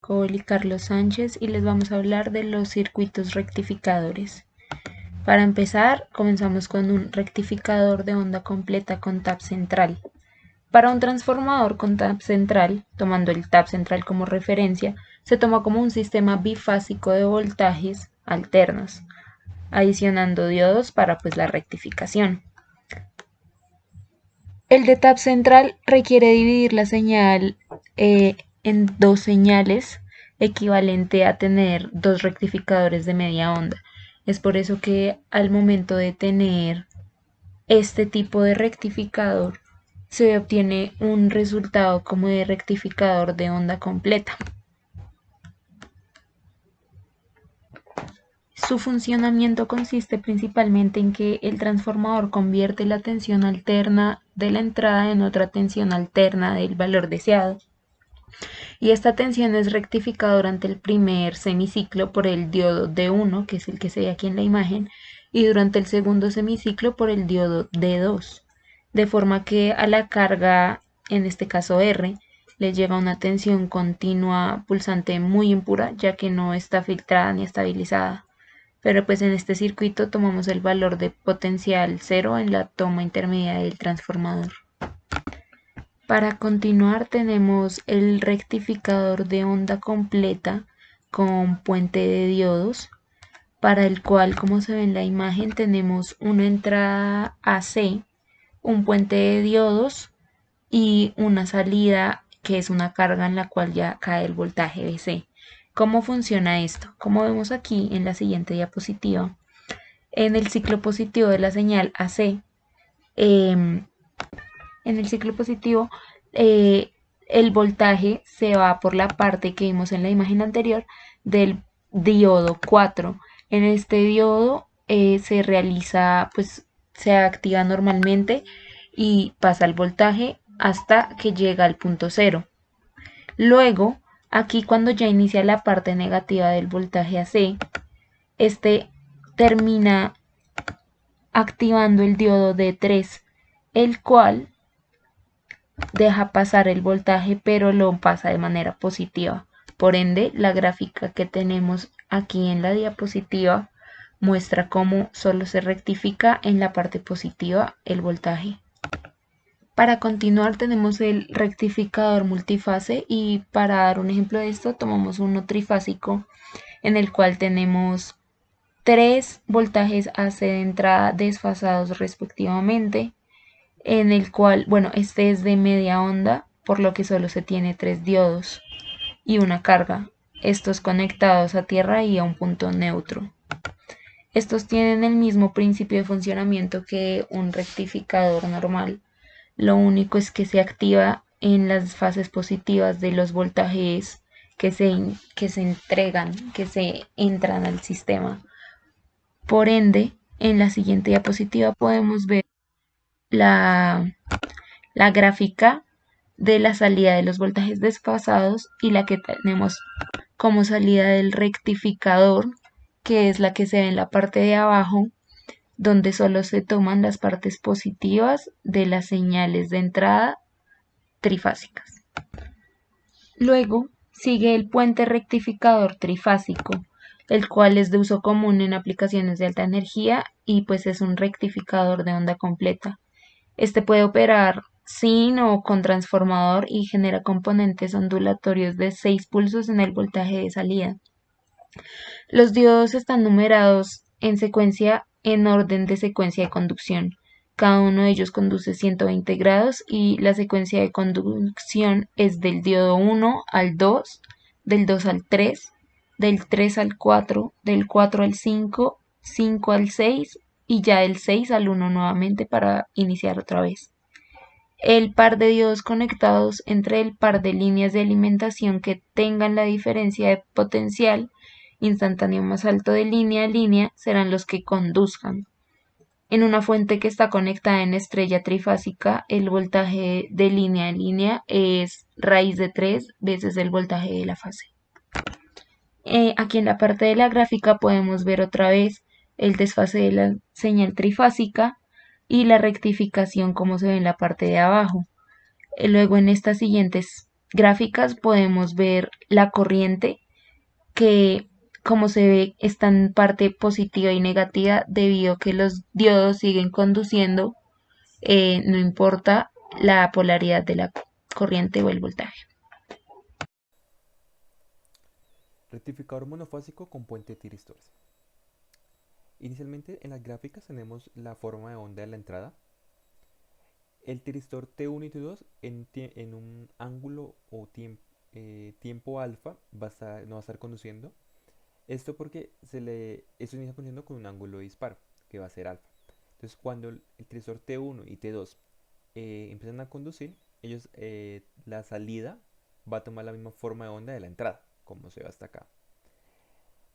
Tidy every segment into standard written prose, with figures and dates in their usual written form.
Coli Carlos Sánchez y les vamos a hablar de los circuitos rectificadores. Para empezar, comenzamos con un rectificador de onda completa con tap central. Para un transformador con tap central, tomando el tap central como referencia, se toma como un sistema bifásico de voltajes alternos, adicionando diodos para la rectificación. El de tap central requiere dividir la señal en dos señales, equivalente a tener dos rectificadores de media onda. Es por eso que al momento de tener este tipo de rectificador se obtiene un resultado como de rectificador de onda completa. Su funcionamiento consiste principalmente en que el transformador convierte la tensión alterna de la entrada en otra tensión alterna del valor deseado, y esta tensión es rectificada durante el primer semiciclo por el diodo D1, que es el que se ve aquí en la imagen, y durante el segundo semiciclo por el diodo D2, de forma que a la carga, en este caso R, le llega una tensión continua pulsante muy impura, ya que no está filtrada ni estabilizada. Pero pues en este circuito tomamos el valor de potencial cero en la toma intermedia del transformador. Para continuar tenemos el rectificador de onda completa con puente de diodos, para el cual, como se ve en la imagen, tenemos una entrada AC, un puente de diodos y una salida que es una carga en la cual ya cae el voltaje DC. ¿Cómo funciona esto? Como vemos aquí en la siguiente diapositiva, en el ciclo positivo de la señal AC, en el ciclo positivo, el voltaje se va por la parte que vimos en la imagen anterior del diodo 4. En este diodo se realiza, se activa normalmente y pasa el voltaje hasta que llega al punto cero. Luego, aquí cuando ya inicia la parte negativa del voltaje AC, este termina activando el diodo D3, el cual deja pasar el voltaje, pero lo pasa de manera positiva. Por ende, la gráfica que tenemos aquí en la diapositiva muestra cómo solo se rectifica en la parte positiva el voltaje. Para continuar tenemos el rectificador multifase, y para dar un ejemplo de esto tomamos uno trifásico en el cual tenemos tres voltajes AC de entrada desfasados respectivamente, en el cual, bueno, este es de media onda, por lo que solo se tiene tres diodos y una carga, estos conectados a tierra y a un punto neutro. Estos tienen el mismo principio de funcionamiento que un rectificador normal. Lo único es que se activa en las fases positivas de los voltajes que se entregan, que se entran al sistema. Por ende, en la siguiente diapositiva podemos ver la gráfica de la salida de los voltajes desfasados y la que tenemos como salida del rectificador, que es la que se ve en la parte de abajo, donde solo se toman las partes positivas de las señales de entrada trifásicas. Luego sigue el puente rectificador trifásico, el cual es de uso común en aplicaciones de alta energía y pues es un rectificador de onda completa. Este puede operar sin o con transformador y genera componentes ondulatorios de 6 pulsos en el voltaje de salida. Los diodos están numerados en secuencia en orden de secuencia de conducción. Cada uno de ellos conduce 120 grados y la secuencia de conducción es del diodo 1 al 2, del 2 al 3, del 3 al 4, del 4 al 5, 5 al 6 y ya del 6 al 1 nuevamente para iniciar otra vez. El par de diodos conectados entre el par de líneas de alimentación que tengan la diferencia de potencial instantáneo más alto de línea a línea serán los que conduzcan. En una fuente que está conectada en estrella trifásica, el voltaje de línea a línea es raíz de 3 veces el voltaje de la fase. Aquí en la parte de la gráfica podemos ver otra vez el desfase de la señal trifásica y la rectificación como se ve en la parte de abajo. Luego en estas siguientes gráficas podemos ver la corriente que, como se ve, está en parte positiva y negativa debido a que los diodos siguen conduciendo, no importa la polaridad de la corriente o el voltaje. Rectificador monofásico con puente de tiristores. Inicialmente en las gráficas tenemos la forma de onda de la entrada. El tiristor T1 y T2 en un ángulo o tiempo alfa no va a estar conduciendo. Esto porque esto inicia conduciendo con un ángulo de disparo, que va a ser alfa. Entonces cuando el tiristor T1 y T2 empiezan a conducir, la salida va a tomar la misma forma de onda de la entrada, como se ve hasta acá.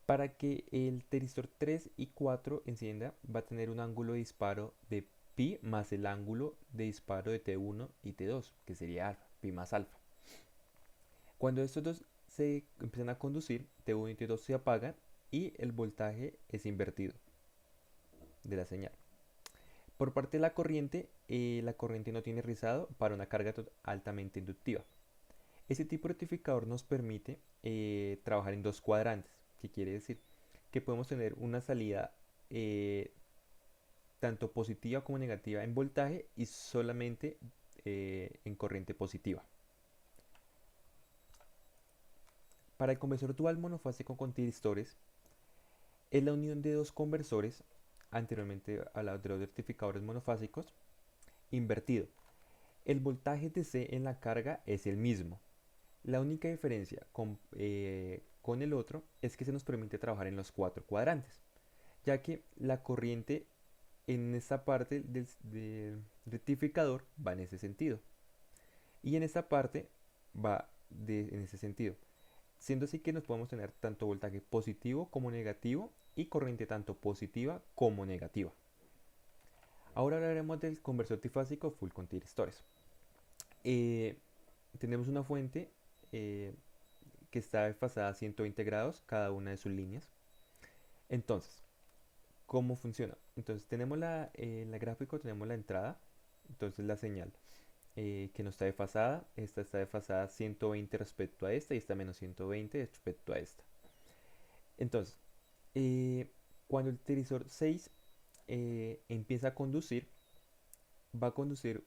Para que el tiristor 3 y 4 encienda, va a tener un ángulo de disparo de pi más el ángulo de disparo de T1 y T2, que sería alfa, pi más alfa. Cuando estos dos se empiezan a conducir, T1 y T2 se apagan y el voltaje es invertido de la señal. Por parte de la corriente no tiene rizado para una carga altamente inductiva. Este tipo de rectificador nos permite trabajar en dos cuadrantes, que quiere decir que podemos tener una salida tanto positiva como negativa en voltaje y solamente en corriente positiva. Para el conversor dual monofásico con tiristores, es la unión de dos conversores, anteriormente hablado de los rectificadores monofásicos, invertido. El voltaje DC en la carga es el mismo. La única diferencia con el otro es que se nos permite trabajar en los cuatro cuadrantes, ya que la corriente en esta parte del rectificador va en ese sentido y en esta parte va en ese sentido, siendo así que nos podemos tener tanto voltaje positivo como negativo y corriente tanto positiva como negativa. Ahora hablaremos del conversor trifásico full con tiristores. Eh, Tenemos una fuente eh, que está desfasada a 120 grados cada una de sus líneas. Entonces, ¿cómo funciona? Entonces, en la gráfico tenemos la entrada, entonces la señal que no está desfasada, esta está desfasada 120 respecto a esta y esta menos 120 respecto a esta. Entonces, eh, cuando el televisor 6 empieza a conducir, va a conducir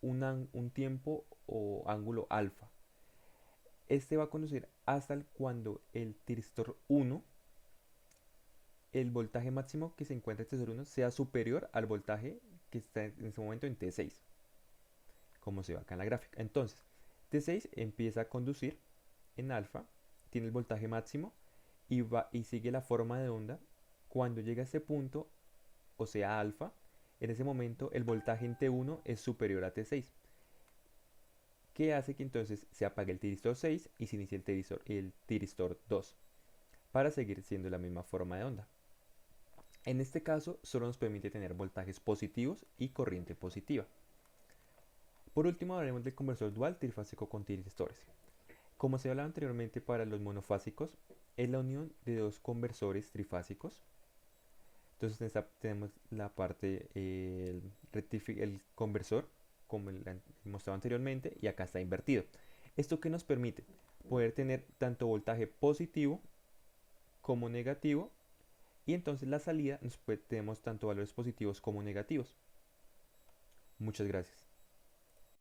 un tiempo o ángulo alfa. Este va a conducir hasta cuando el tiristor 1, el voltaje máximo que se encuentra en el tiristor 1 sea superior al voltaje que está en ese momento en T6, como se ve acá en la gráfica. Entonces, T6 empieza a conducir en alfa, tiene el voltaje máximo y sigue la forma de onda. Cuando llega a este punto, o sea alfa, en ese momento el voltaje en T1 es superior a T6, que hace que entonces se apague el tiristor 6 y se inicie el tiristor 2 para seguir siendo la misma forma de onda. En este caso solo nos permite tener voltajes positivos y corriente positiva. Por último hablaremos del conversor dual trifásico con tiristores. Como se hablaba anteriormente para los monofásicos, es la unión de dos conversores trifásicos. Entonces tenemos la parte, el conversor, como mostrado anteriormente, y acá está invertido. ¿Esto qué nos permite? Poder tener tanto voltaje positivo como negativo, y entonces la salida tenemos tanto valores positivos como negativos. Muchas gracias.